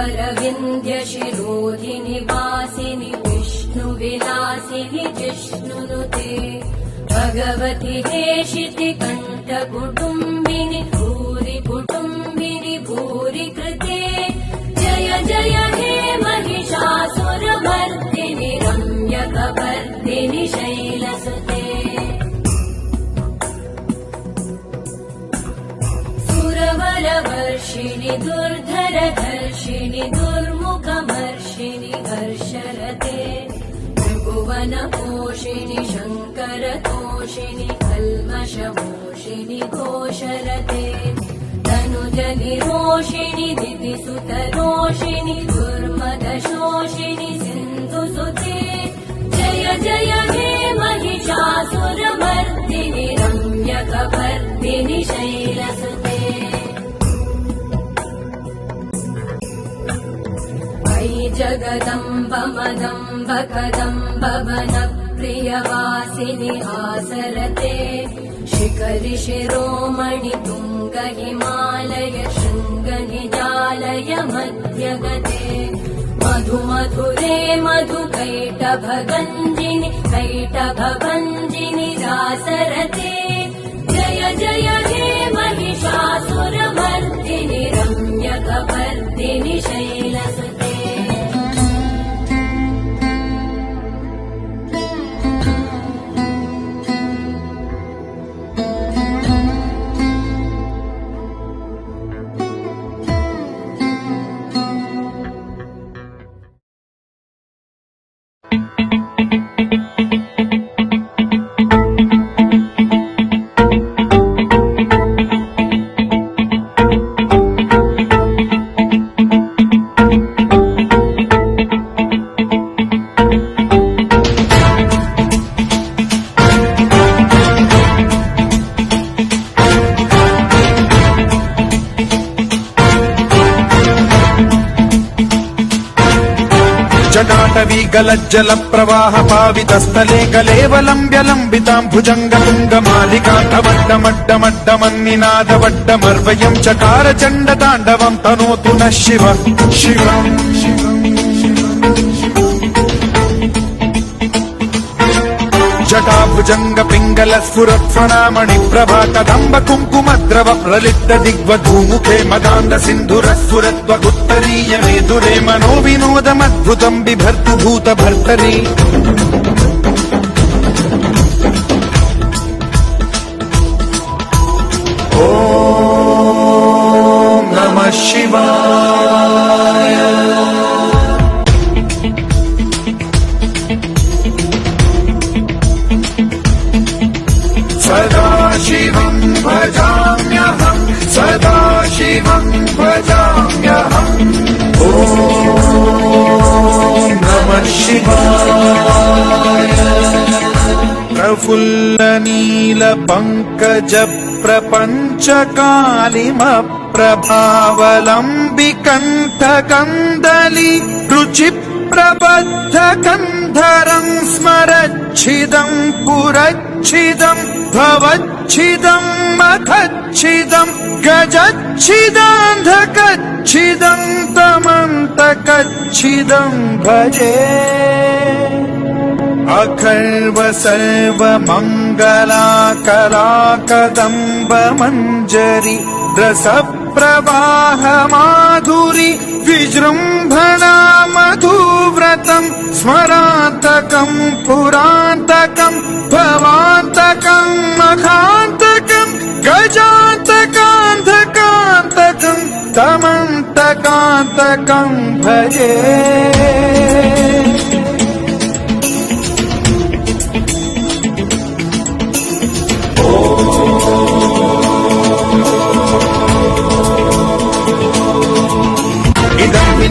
अरविन्द्यशिरोधिनि वासिनि विष्णुविलासिनि जिष्णुनुते भगवति हेशिति कण्ठकुटुम्बिनि भूरि कुटुम्बिनि भूरि कृते जय जय हे महिषासुरमर्दिनि रम्यकपर्दिनि शैलसुते सुरवरवर्षिणि दुर्धरधर्षिणि दुर्मुखमर्षिणि हर्षरते त्रिभुवनपोषिणि शङ्करतोषिणि कल्मषमोषिणि घोषरते तनुजनिरोषिणि दितिसुतरोषिणि दुर्मदशोषिणि सिन्धुसुते जय जय हे महिषासुरमर्दिनि रम्यकपर्दिनि शैलसुते अयि जगदम्ब मदम्ब कदम्ब वनप्रियवासिनि आसरते शिखरि शिरोमणि तुङ्ग हिमालय शृङ्ग निजालय मध्यगते मधुमधुरे मधुकैटभगञ्जिनि कैटभभञ्जिनि रासरते जय जय हे महिषासुरमर्दिनि रम्यकपर्दिनि शैलसुते जटाटवीगलज्जल प्रवाह पावितस्थले कलेवलम्ब्य लम्बितां भुजङ्गतुङ्गमालिकाण्डवड्डमड्डमड्डमन्निनादवड्डमर्वयं चकार चण्डताण्डवं तनोतु नः शिवः शिवम् जटाभुजङ्ग पिङ्गल स्फुरत्फणामणि प्रभा कदम्ब कुङ्कुमद्रव प्रलिप्त दिग्वधूमुखे मदान्ध सिन्धुरस्फुरत्वगुत्तरीय मेदुरे मनो विनोदमद्भुतं बिभर्तु भूत भर्तरि ॐ नमः शिवाय सदाशिवं भजाम्यहं सदाशिवं भजाम्यहम् ॐ नमः शिवाय प्रफुल्लनीलपङ्कज प्रपञ्चकालिमप्रभावलम्बिकण्ठकन्दली रुचिप्रबद्धकन्धरं स्मरच्छिदं पुरच्छिदं भवच्छिदं मखच्छिदं गजच्छिदान्धकच्छिदं तमन्तकच्छिदं भजे अखर्व सर्वमङ्गलाकलाकदम्ब मञ्जरी रसप्रवाह माधुरी विजृम्भणा मधुव्रतं स्मरान्तकं पुरान्तकं भवान्तकं मखान्तकं गजान्तकान्धकान्तकं तमन्तकान्तकं भजे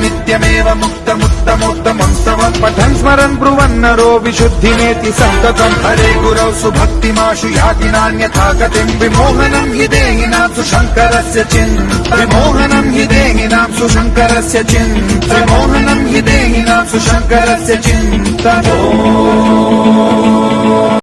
नित्यमेव मुक्तमुत्तमोत्तमं स्तवं पठन् स्मरन् ब्रुवन्नरो विशुद्धिमेति सन्ततं हरे गुरौ सुभक्तिमाशु याति नान्यथा गतिं विमोहनं हि देहिनां सुशङ्करस्य चिन्ता विमोहनं हि देहिनां सुशङ्करस्य चिन्ता विमोहनं हि देहिनां सुशङ्करस्य चिन्ता